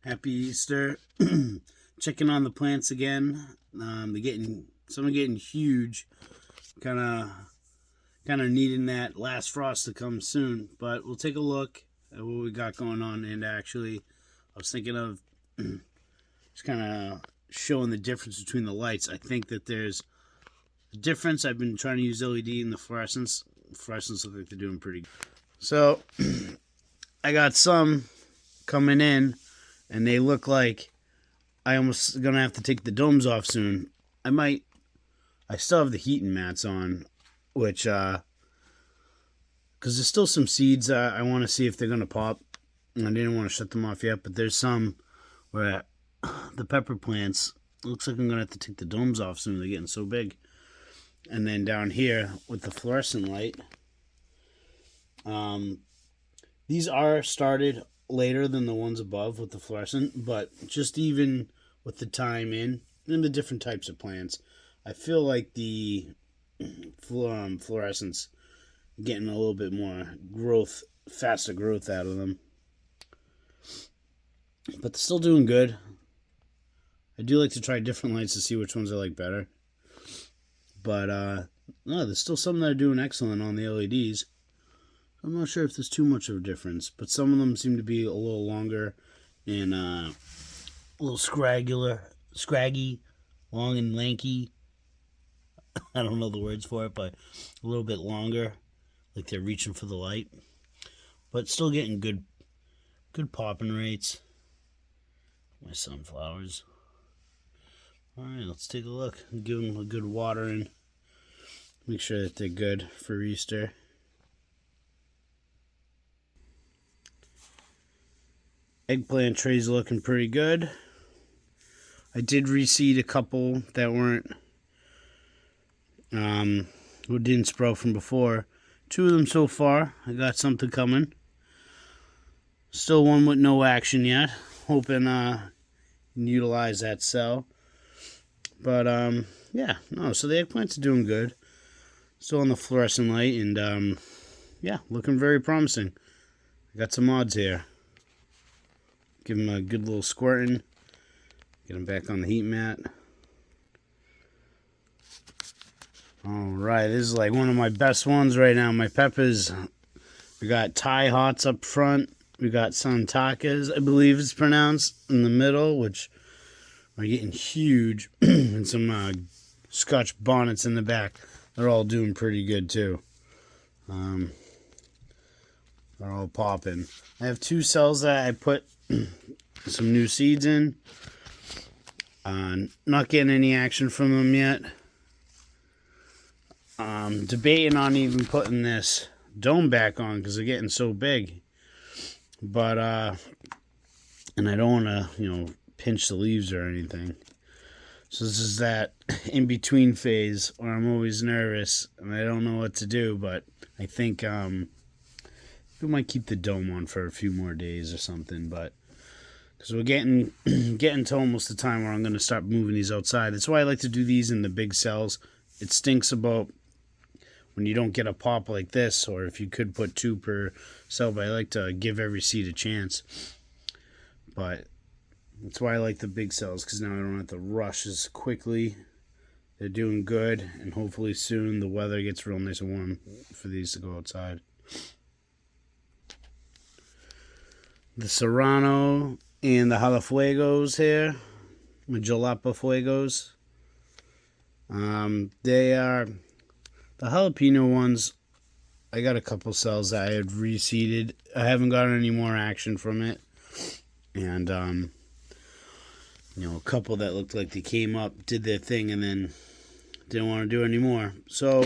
Happy Easter. Checking on the plants again. Some are getting huge. Kind of needing that last frost to come soon. But we'll take a look at what we got going on. And actually, I was thinking of just kind of showing the difference between the lights. I think that there's a difference. I've been trying to use LED in the fluorescents. Fluorescents look like they're doing pretty good. So I got some coming in, and they look like I almost gonna have to take the domes off soon. I still have the heating mats on, which because there's still some seeds I want to see if they're gonna pop. And I didn't want to shut them off yet, but there's some where the pepper plants, looks like I'm gonna have to take the domes off soon. They're getting so big. And then down here with the fluorescent light, these are started later than the ones above with the fluorescent, but just even with the time in and the different types of plants, I feel like the fluorescents getting a little bit more growth, faster growth out of them. But they're still doing good. I do like to try different lights to see which ones I like better. But no, there's still some that are doing excellent on the LEDs. I'm not sure if there's too much of a difference, but some of them seem to be a little longer and a little scraggy, long and lanky. I don't know the words for it, but a little bit longer, like they're reaching for the light, but still getting good popping rates. My sunflowers. All right, let's take a look. Give them a good watering. Make sure that they're good for Easter. Eggplant trays looking pretty good. I did reseed a couple that weren't who didn't sprout from before. 2 of them so far. I got something coming. Still one with no action yet. Hoping utilize that cell. But yeah, no. So the eggplants are doing good. Still on the fluorescent light, and yeah, looking very promising. I got some odds here. Give them a good little squirting. Get them back on the heat mat. Alright, this is like one of my best ones right now. My peppers. We got Thai hots up front. We got Santakas, I believe it's pronounced, in the middle, which are getting huge. And some Scotch bonnets in the back. They're all doing pretty good too. They're all popping. I have 2 cells that I put some new seeds in. Not getting any action from them yet. Debating on even putting this dome back on because they're getting so big. But and I don't want to, pinch the leaves or anything. So this is that in between phase where I'm always nervous and I don't know what to do. But I think we might keep the dome on for a few more days or something, but because we're getting to almost the time where I'm going to start moving these outside. That's why I like to do these in the big cells. It stinks about when you don't get a pop like this, or if you could put 2 per cell, but I like to give every seed a chance. But that's why I like the big cells, because now I don't have to rush as quickly. They're doing good, and hopefully soon the weather gets real nice and warm for these to go outside. The Serrano and the Jalafuegos here, the Jalapa Fuegos. They are the jalapeno ones. I got a couple cells that I had reseeded. I haven't gotten any more action from it, and a couple that looked like they came up, did their thing, and then didn't want to do any more. So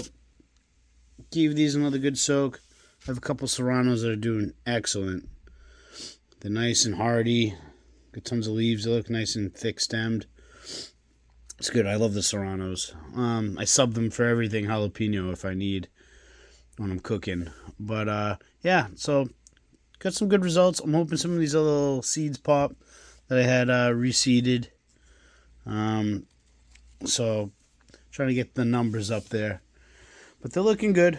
gave these another good soak. I have a couple Serranos that are doing excellent. They're nice and hardy. Got tons of leaves. They look nice and thick stemmed. It's good. I love the Serranos. I sub them for everything jalapeno if I need when I'm cooking. But yeah, so got some good results. I'm hoping some of these other little seeds pop that I had reseeded. So trying to get the numbers up there. But they're looking good.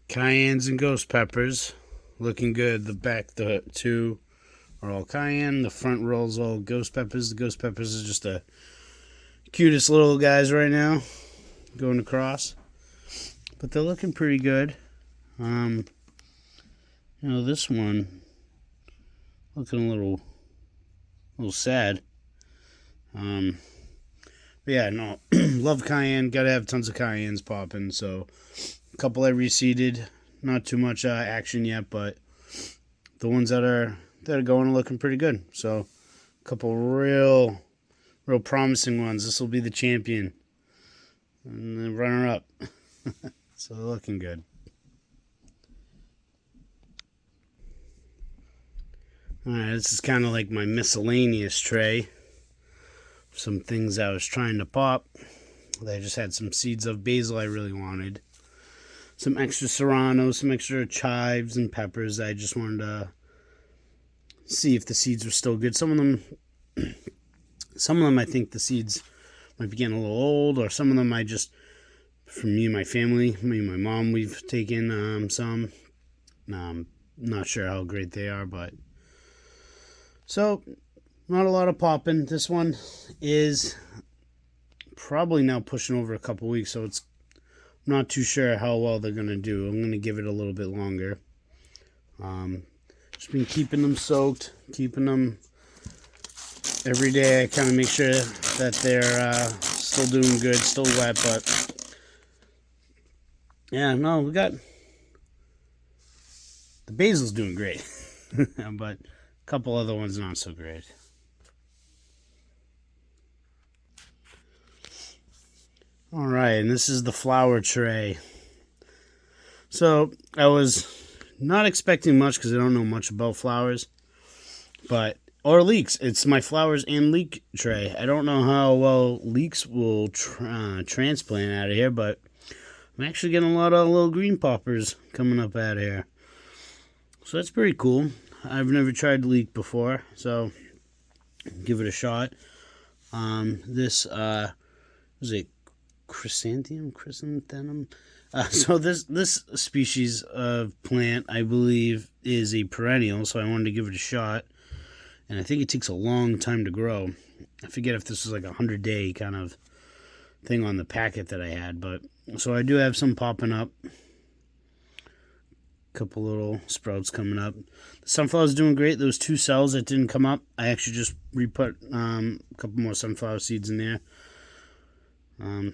Cayennes and ghost peppers. looking good. The two are all cayenne. The front roll's all ghost peppers. The ghost peppers is just the cutest little guys right now going across. But they're looking pretty good. This one looking a little sad. But yeah, no, love cayenne. Gotta have tons of cayennes popping. So a couple I reseeded. Not too much action yet, but the ones that are going are looking pretty good. So a couple real promising ones. This will be the champion and the runner-up. So looking good. Alright, this is kind of like my miscellaneous tray. Some things I was trying to pop. I just had some seeds of basil I really wanted. Some extra serrano, some extra chives and peppers. I just wanted to see if the seeds were still good. Some of them I think the seeds might be getting a little old, or some of them I just, from me and my family, me and my mom, we've taken some. Not sure how great they are, but so not a lot of popping. This one is probably now pushing over a couple weeks, so it's not too sure how well they're gonna do. I'm gonna give it a little bit longer. Just been keeping them soaked, keeping them every day. I kind of make sure that they're still doing good, still wet, but yeah, no, we got the basil's doing great, but a couple other ones not so great. All right, and this is the flower tray. So I was not expecting much because I don't know much about flowers, or leeks. It's my flowers and leek tray. I don't know how well leeks will transplant out of here, but I'm actually getting a lot of little green poppers coming up out of here. So that's pretty cool. I've never tried leek before, so give it a shot. This was it chrysanthemum? So this species of plant, I believe, is a perennial, so I wanted to give it a shot. And I think it takes a long time to grow. I forget if this was like a 100-day kind of thing on the packet that I had, but so I do have some popping up. A couple little sprouts coming up. The sunflower's doing great. Those 2 cells that didn't come up, I actually just re-put a couple more sunflower seeds in there. I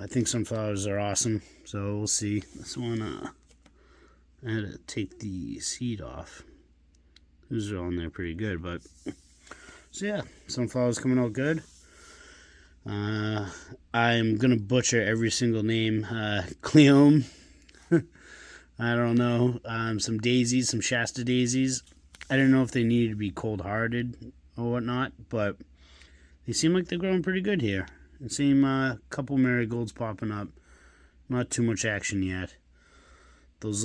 think sunflowers are awesome, so we'll see. This one, I had to take the seed off. Those are on there pretty good, but so yeah, sunflowers coming out good. I'm gonna butcher every single name. Cleome. I don't know. Some daisies, some Shasta daisies. I didn't know if they needed to be cold-hearted or whatnot, but they seem like they're growing pretty good here. And same couple marigolds popping up. Not too much action yet. Those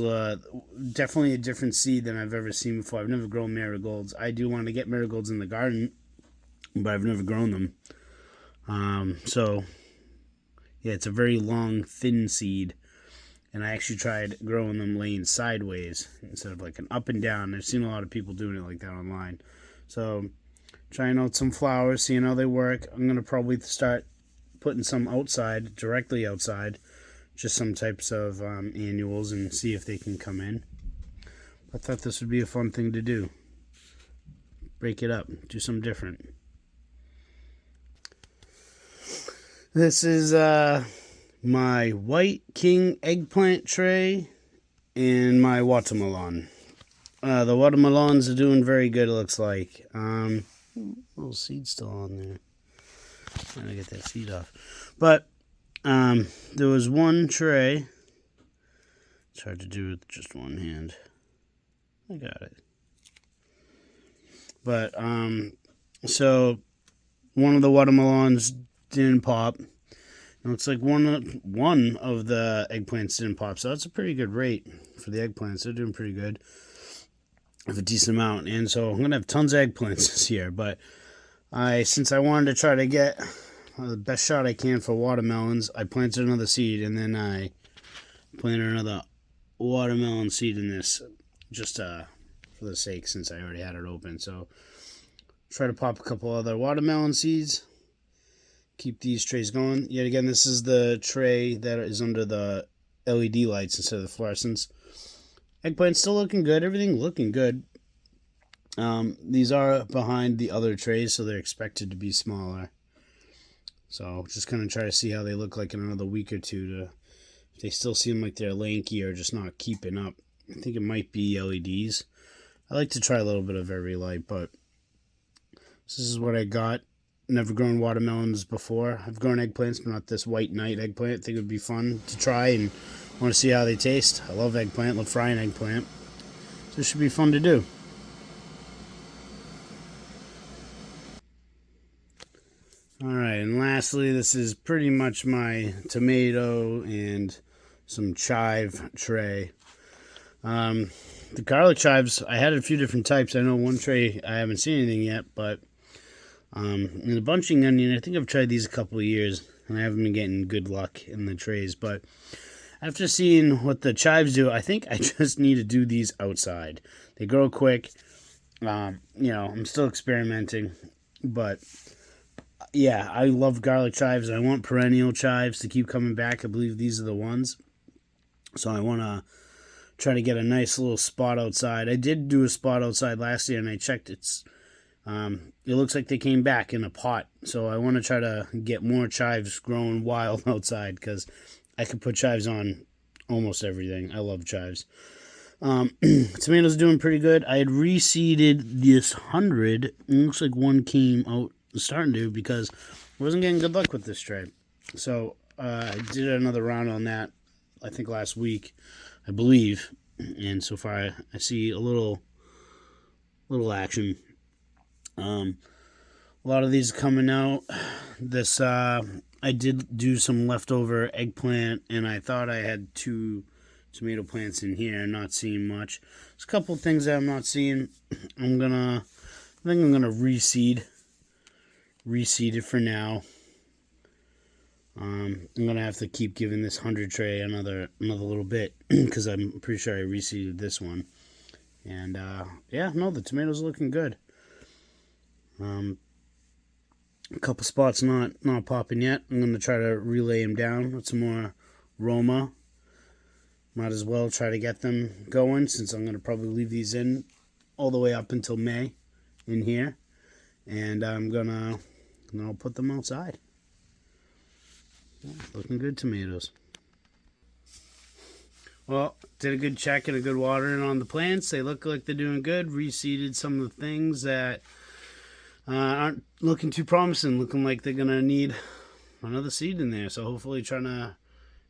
definitely a different seed than I've ever seen before. I've never grown marigolds. I do want to get marigolds in the garden, but I've never grown them. So yeah, it's a very long, thin seed. And I actually tried growing them laying sideways instead of like an up and down. I've seen a lot of people doing it like that online. So trying out some flowers, seeing how they work. I'm going to probably start putting some outside, directly outside. Just some types of annuals and see if they can come in. I thought this would be a fun thing to do. Break it up. Do something different. This is my White King eggplant tray and my watermelon. The watermelons are doing very good, it looks like. Little seed still on there. Trying to get that seed off. But there was one tray. It's hard to do with just one hand. I got it. But so one of the watermelons didn't pop. It looks like one of the eggplants didn't pop, so that's a pretty good rate for the eggplants. They're doing pretty good, of a decent amount. And so I'm gonna have tons of eggplants this year. But since I wanted to try to get the best shot I can for watermelons, I planted another seed, and then I planted another watermelon seed in this. just for the sake, since I already had it open. So try to pop a couple other watermelon seeds. Keep these trays going. Yet again, this is the tray that is under the LED lights instead of the fluorescents. Eggplant's still looking good. Everything looking good. These are behind the other trays, so they're expected to be smaller. So just kind of try to see how they look like in another week or two. If they still seem like they're lanky or just not keeping up. I think it might be LEDs. I like to try a little bit of every light, but this is what I got. Never grown watermelons before. I've grown eggplants, but not this white knight eggplant. I think it would be fun to try and want to see how they taste. I love eggplant, love frying eggplant. So it should be fun to do. Alright, and lastly, this is pretty much my tomato and some chive tray. The garlic chives, I had a few different types. I know one tray I haven't seen anything yet, but the bunching onion, I think I've tried these a couple of years, and I haven't been getting good luck in the trays. But after seeing what the chives do, I think I just need to do these outside. They grow quick. I'm still experimenting, but yeah, I love garlic chives. I want perennial chives to keep coming back. I believe these are the ones. So I want to try to get a nice little spot outside. I did do a spot outside last year, and I checked. It looks like they came back in a pot. So I want to try to get more chives growing wild outside, because I could put chives on almost everything. I love chives. Tomatoes doing pretty good. I had reseeded this 100. It looks like one came out starting to, because I wasn't getting good luck with this tray. So I did another round on that, I think last week, I believe. And so far I see a little action. A lot of these are coming out. This I did do some leftover eggplant, and I thought I had 2 tomato plants in here, not seeing much. There's a couple things that I'm not seeing. I think I'm gonna reseed it for now. I'm gonna have to keep giving this 100 tray another little bit, because I'm pretty sure I reseeded this one. And the tomatoes are looking good. A couple spots not popping yet. I'm gonna try to relay them down with some more Roma. Might as well try to get them going, since I'm gonna probably leave these in all the way up until May in here, and I'm gonna put them outside. Yeah, looking good, tomatoes. Well, did a good check and a good watering on the plants. They look like they're doing good. Reseeded some of the things that aren't looking too promising. Looking like they're going to need another seed in there. So hopefully trying to,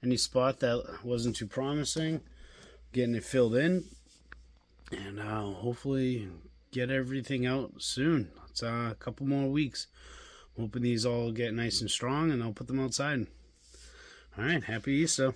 any spot that wasn't too promising, getting it filled in. And hopefully get everything out soon. It's a couple more weeks. Hoping these all get nice and strong, and I'll put them outside. All right, happy Easter.